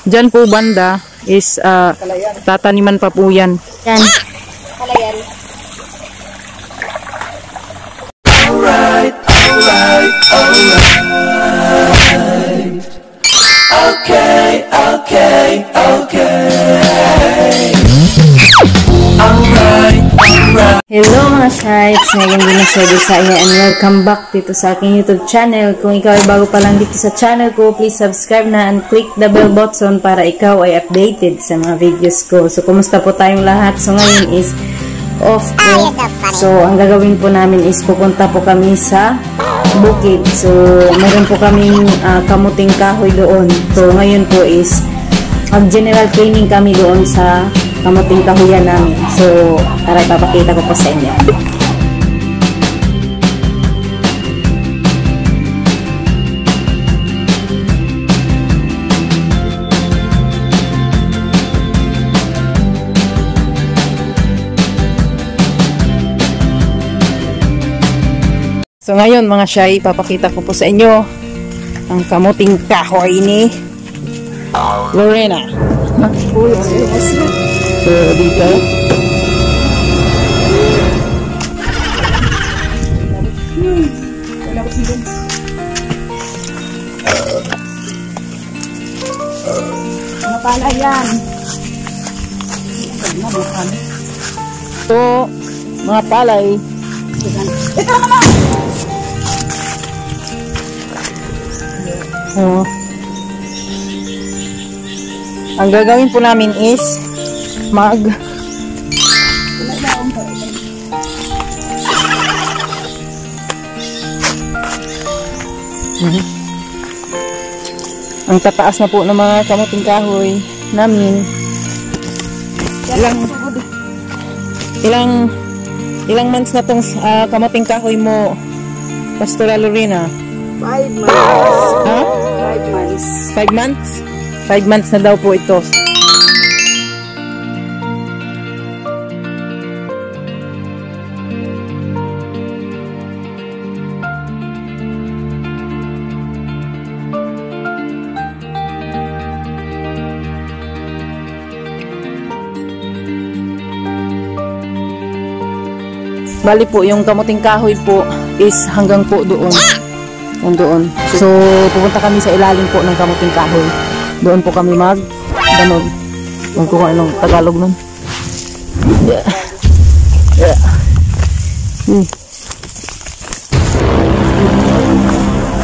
Diyan po banda is tataniman pa po yan. Yan. Kalayan. Alright. Okay. Alright. Hello mga shites! Ngayon din na siya sa inyo and welcome back dito sa aking YouTube channel. Kung ikaw ay bago pa lang dito sa channel ko, please subscribe na and click the bell button para ikaw ay updated sa mga videos ko. So, kumusta po tayong lahat? So, ngayon is off ko. So, ang gagawin po namin is pupunta po kami sa bukid. So, meron po kaming kamuting kahoy doon. So, ngayon po is mag-general cleaning kami doon sa kamuting kahoyan namin. So, tara, papakita ko po sa inyo. So ngayon mga shy, papakita ko po sa inyo ang kamuting kahoy ni Lorena. So dito Napala yan. ito mga palay. Ito naman! Oh. Ang gagawin po namin is ang tataas na po ng mga kamuting kahoy namin. Ilang months na tong kamuting kahoy mo, Pastora Lorena? 5 months. Ha? 5 months. 5 months? 5 months na daw po ito. Bali po, yung kamuting kahoy po is hanggang po doon. Doon. So, pupunta kami sa ilalim po ng kamuting kahoy. Doon po kami ganon. Kung anong Tagalog nun.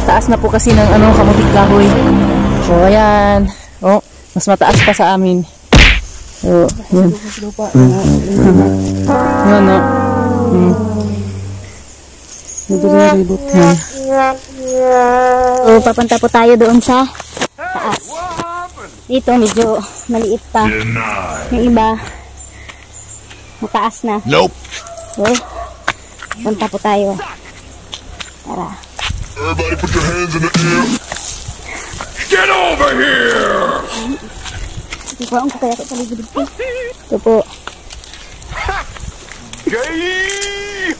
Taas na po kasi ng kamuting kahoy. So, ayan. Oh, mas mataas pa sa amin. So, yan. Yan, no. Ribot. So, papunta po tayo doon sa taas. Dito, medyo maliit pa. Yung iba, mataas na. Nope. So, punta po tayo. Tara. Everybody put your hands in the air. Get over here! Ito po, ang kaya ko paligid dito. Ito po. Gay!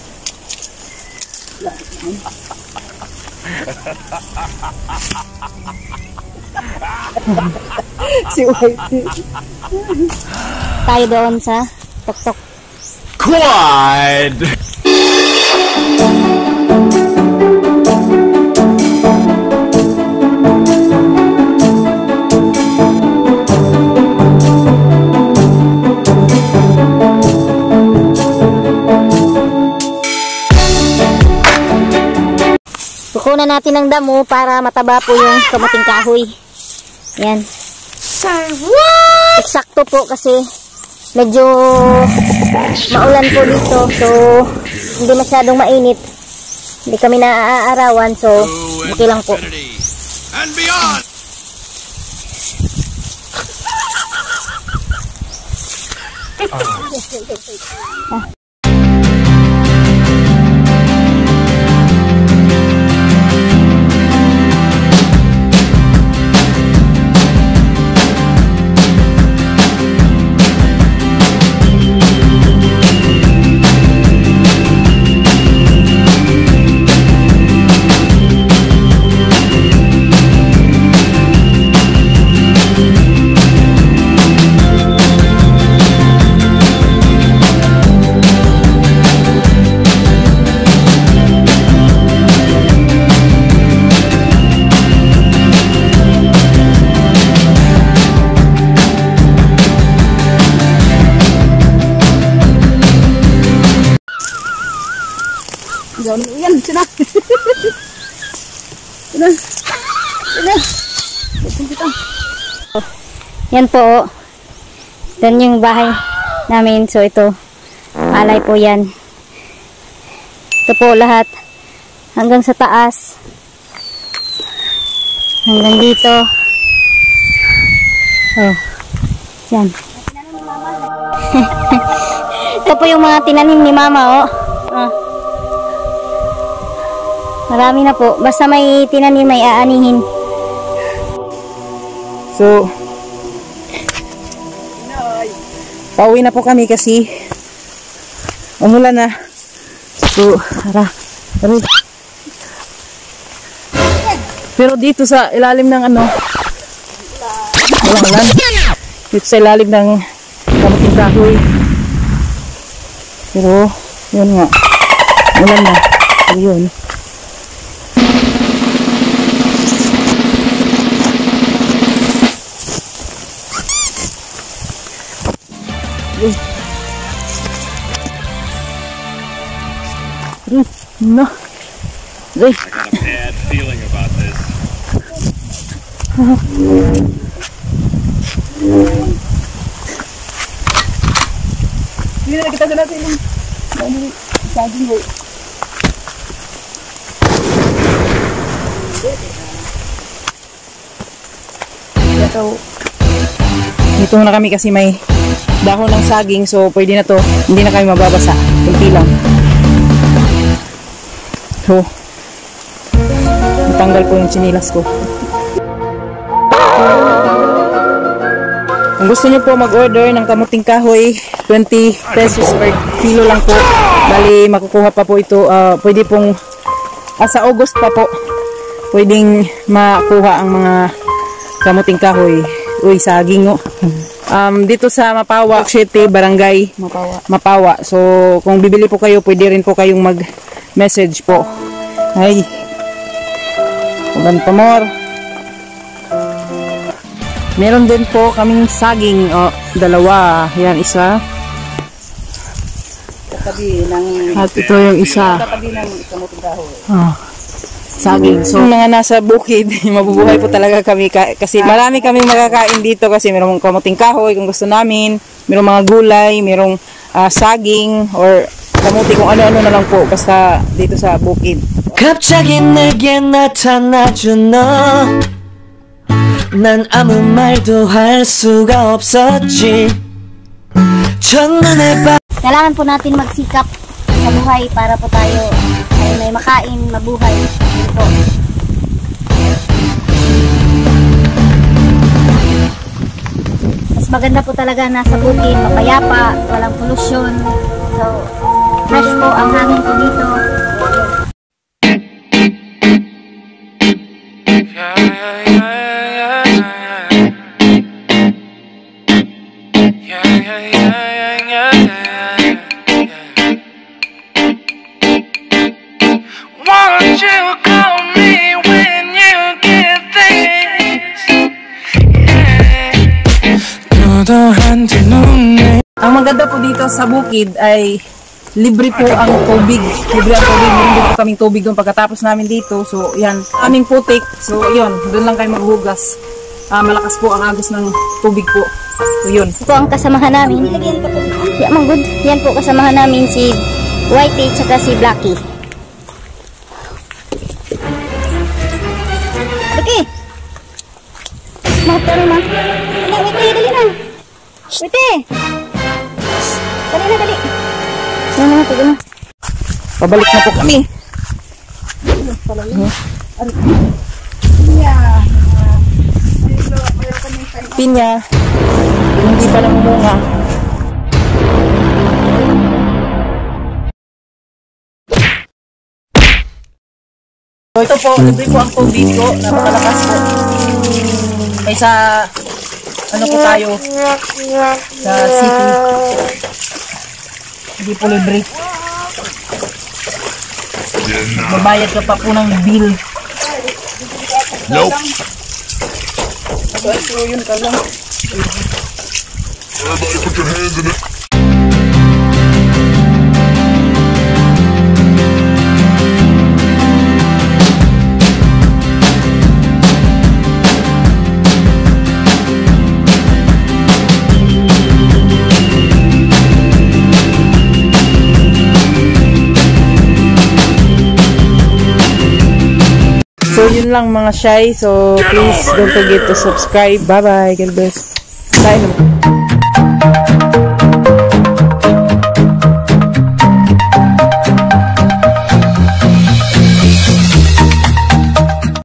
Si Whitey. Tayo doon sa tok-tok. Quad! Kukunan natin ng damo para mataba po yung kamuting kahoy. Yan. Eksakto po kasi medyo maulan po dito. So, hindi masyadong mainit. Hindi kami naaarawan. So, okay lang po. And beyond! Yan po. Doon yung bahay namin. So ito, alay po yan. Ito po lahat. Hanggang sa taas. Hanggang dito. Oh. Yan. Ito po yung mga tinanim ni Mama, oh. Marami na po. Basta may tinanim, may aanihin. So, pauwi na po kami kasi umulan na. So, pero dito sa ilalim ng ano, walang ulan. Dito sa ilalim ng kamuting kahoy. Pero, yun nga. Ulan na. So, yun. No. I got a bad feeling about this. Hindi na kita natin yung saging mo. Dito na kami kasi may dahon ng saging, so pwede na to. Hindi na kami mababasa. Kunti lang. So, natanggal ko yung chinilas ko. Kung gusto nyo po mag-order ng kamuting kahoy, 20 pesos per kilo lang po. Bali, makukuha pa po ito. Pwede pong, sa August pa po, pwedeng makuha ang mga kamuting kahoy. Uy, saging o. Dito sa Mapawa City, Barangay Mapawa. So, kung bibili po kayo, pwede rin po kayong mag-message po. Ay, ulan pa more. Meron din po kaming saging, dalawa. Yan, isa. At ito yung isa. Saging. So, mga nasa bukid, mabubuhay po talaga kami kasi marami kami makakain dito kasi merong kamuting kahoy kung gusto namin, merong mga gulay, merong saging or kamuti kung ano-ano na lang po basta dito sa bukid. 갑자기 내게 나타나준 너 난 아무 말도 할 수가 없었지 첫눈에 Kailangan po natin magsikap sa buhay para po tayo ay may makain, mabuhay. Yun po. Mas maganda po talaga nasa bukid, mapayapa, walang polusyon. So, fresh po ang hangin po dito. Won't you call me when you get this? Ang maganda po dito sa bukid ay libre po ang tubig. Libre ang tubig. Meron din po kaming tubig doon pagkatapos namin dito. So, yan. Kaming putik. So, yun. Doon lang kayo maghugas. Malakas po ang agos ng tubig po. So, yun. Ito ang kasamahan namin. Yeah, good. Yan po kasamahan namin si Whitey tsaka si Blackie. Blackie! Mahap rin, ma. Whitey, dali na. Whitey! Dali na, dali. Ano na, tuloy na. Pabalik na po kami. Pinya. Hindi pa namumunga. So, ito po, libre po ang tubig ko. Napakalakas po. Kaysa, ano po tayo, sa city. Hindi po libre. Babayad ka pa po ng bill. Nope. So, yun ka lang. Everybody put your hands in the So, yun lang mga shy. So, please don't forget to subscribe. Bye-bye. God bless. Bye naman.